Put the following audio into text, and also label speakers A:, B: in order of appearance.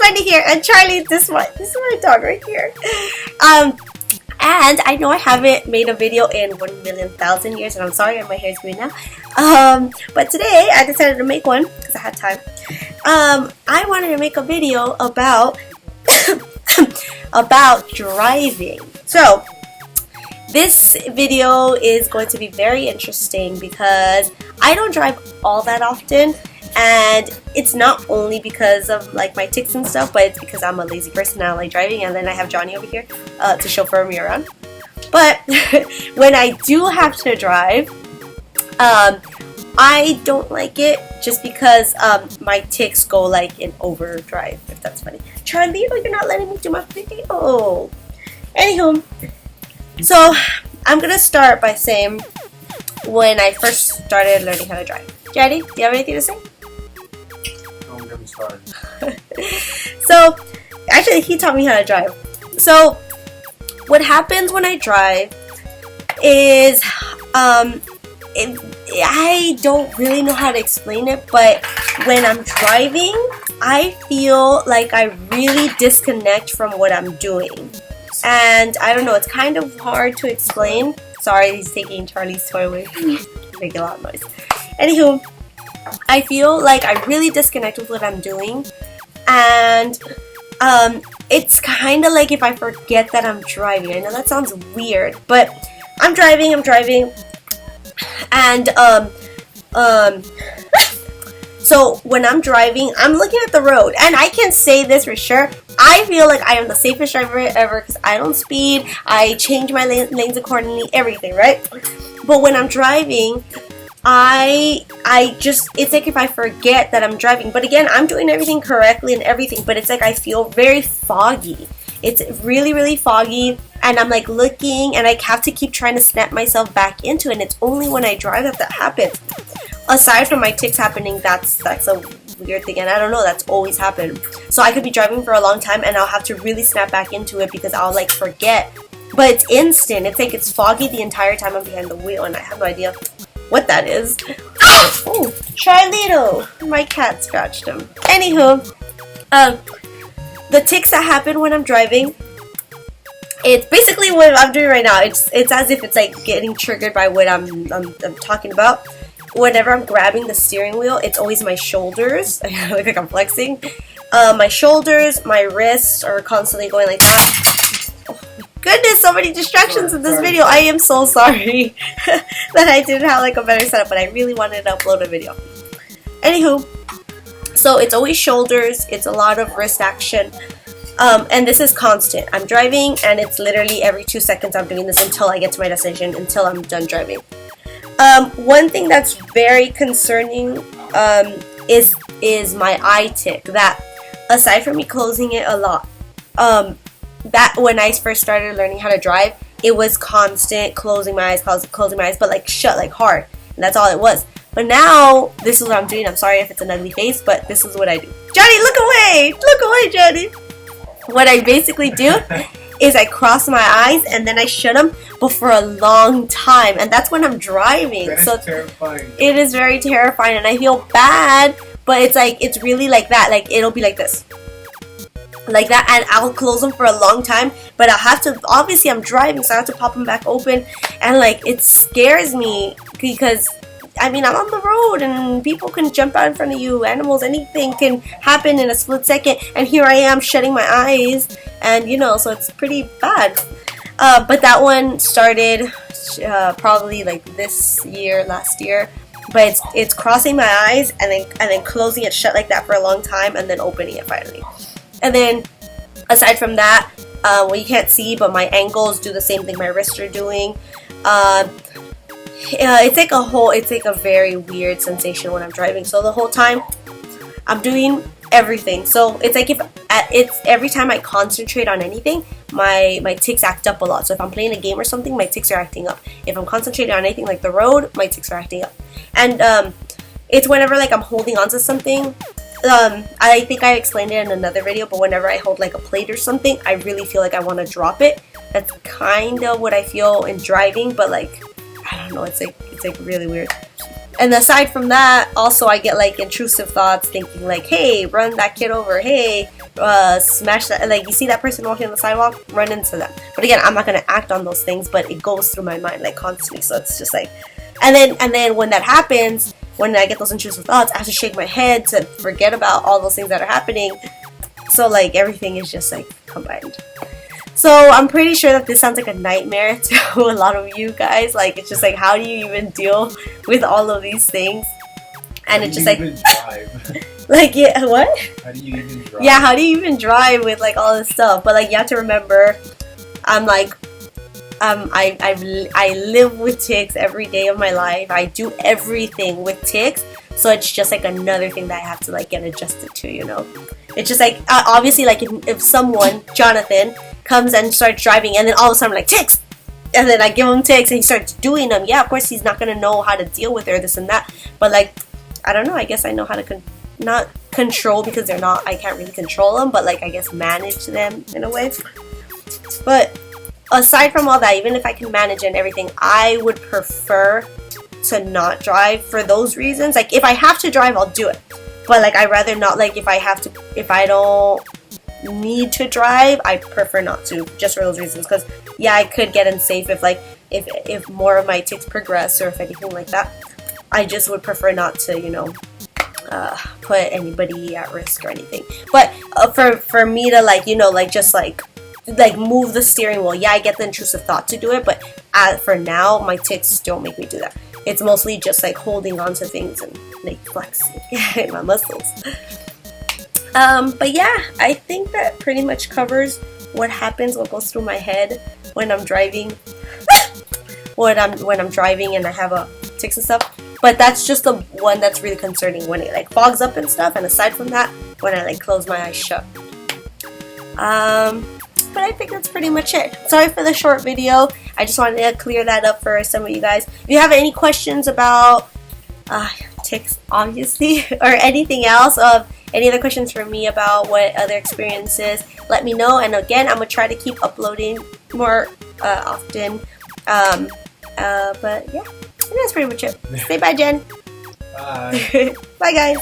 A: Wendy here, and Charlie, this is my dog right here. And I know I haven't made a video in 1,000,000 years, and I'm sorry my hair is green now. But today I decided to make one because I had time. I wanted to make a video about about driving. So this video is going to be very interesting because I don't drive all that often, and it's not only because of like my tics and stuff, but it's because I'm a lazy person. I don't like driving, and then I have Johnny over here to chauffeur me around. But when I do have to drive, I don't like it just because my tics go like in overdrive, if that's funny. Charlie, you're not letting me do my video. Anywho, so I'm gonna start by saying when I first started learning how to drive. Johnny, do you have anything to say?
B: Don't get me started.
A: So, actually, he taught me how to drive. So, what happens when I drive is, I don't really know how to explain it, but when I'm driving, I feel like I really disconnect from what I'm doing. And I don't know, it's kind of hard to explain. Sorry, he's taking Charlie's toy away. Make a lot of noise. Anywho, I feel like I really disconnect with what I'm doing, and it's kind of like if I forget that I'm driving. I know that sounds weird, but I'm driving, and so when I'm driving, I'm looking at the road, and I can say this for sure. I feel like I am the safest driver ever because I don't speed. I change my lanes accordingly, everything, right? But when I'm driving, I just, it's like if I forget that I'm driving. But again, I'm doing everything correctly and everything, but it's like I feel very foggy. It's really, really foggy, and I'm like looking, and I have to keep trying to snap myself back into it, and it's only when I drive that happens. Aside from my tics happening, that's a weird thing, and I don't know, that's always happened. So I could be driving for a long time, and I'll have to really snap back into it because I'll like forget. But it's instant. It's like it's foggy the entire time I'm behind the wheel, and I have no idea what that is. Oh, Charlito! My cat scratched him. Anywho, the tics that happen when I'm driving, it's basically what I'm doing right now. It's as if it's like getting triggered by what I'm talking about. Whenever I'm grabbing the steering wheel, it's always my shoulders. I look like I'm flexing. My shoulders, my wrists are constantly going like that. Oh my goodness, so many distractions in this video. I am so sorry that I didn't have like a better setup, but I really wanted to upload a video. Anywho, so it's always shoulders. It's a lot of wrist action. And this is constant. I'm driving, and it's literally every 2 seconds I'm doing this until I get to my destination, until I'm done driving. One thing that's very concerning is my eye tic. That, aside from me closing it a lot, that when I first started learning how to drive, it was constant closing my eyes, but like shut, like hard, and that's all it was. But now, this is what I'm doing. I'm sorry if it's an ugly face, but this is what I do. Johnny, look away! Look away, Johnny! What I basically do is I cross my eyes and then I shut them, but for a long time, and that's when I'm driving.
B: That's
A: so
B: terrifying.
A: It is very terrifying, and I feel bad, but it's like, it's really like that. Like, it'll be like this. Like that, and I'll close them for a long time, but I'll have to, obviously I'm driving, so I have to pop them back open, and like, it scares me because I mean, I'm on the road, and people can jump out in front of you, animals, anything can happen in a split second, and here I am shutting my eyes, and you know, so it's pretty bad. But that one started probably like this year, last year, but it's crossing my eyes and then closing it shut like that for a long time, and then opening it finally. And then aside from that, well, you can't see, but my ankles do the same thing my wrists are doing. It's like a very weird sensation when I'm driving. So the whole time I'm doing everything. So it's like it's every time I concentrate on anything, my tics act up a lot. So if I'm playing a game or something, my tics are acting up. If I'm concentrating on anything like the road, my tics are acting up. And it's whenever like I'm holding on to something. I think I explained it in another video, but whenever I hold like a plate or something, I really feel like I want to drop it. That's kind of what I feel in driving, but like, I don't know, it's like really weird. And aside from that, also I get like intrusive thoughts thinking like, hey, run that kid over, hey, smash that, like you see that person walking on the sidewalk, run into them. But again, I'm not gonna act on those things, but it goes through my mind like constantly. So it's just like, and then when that happens, when I get those intrusive thoughts, I have to shake my head to forget about all those things that are happening. So like everything is just like combined. So I'm pretty sure that this sounds like a nightmare to a lot of you guys. Like it's just like, how do you even deal with all of these things? And it's just like, like, yeah, what?
B: How do you even drive?
A: Yeah, how do you even drive with like all this stuff? But like you have to remember, I'm like, I live with tics every day of my life. I do everything with tics, so it's just like another thing that I have to like get adjusted to, you know. It's just like obviously like if someone, Jonathan, comes and starts driving, and then all of a sudden I'm like tics, and then I give him tics and he starts doing them. Yeah, of course he's not gonna know how to deal with it or this and that. But like, I don't know. I guess I know how to not control, because they're not. I can't really control them, but like I guess manage them in a way. But aside from all that, even if I can manage and everything, I would prefer to not drive for those reasons. Like if I have to drive, I'll do it. But like I'd rather not. Like if I don't need to drive, I prefer not to, just for those reasons. Because yeah, I could get unsafe if more of my tics progress or if anything like that. I just would prefer not to, you know, put anybody at risk or anything. But for me to like, you know, like just like move the steering wheel, yeah, I get the intrusive thought to do it, but for now my tics don't make me do that. It's mostly just like holding on to things and like flexing my muscles. But yeah, I think that pretty much covers what goes through my head when I'm driving. when I'm driving and I have a tics and stuff. But that's just the one that's really concerning, when it like fogs up and stuff. And aside from that, when I like close my eyes shut. But I think that's pretty much it. Sorry for the short video. I just wanted to clear that up for some of you guys. If you have any questions about tics, obviously, or anything else, any other questions for me about what other experiences, let me know. And again, I'm gonna try to keep uploading more often. But yeah, that's pretty much it. Say bye, Jen.
B: Bye.
A: Bye, guys.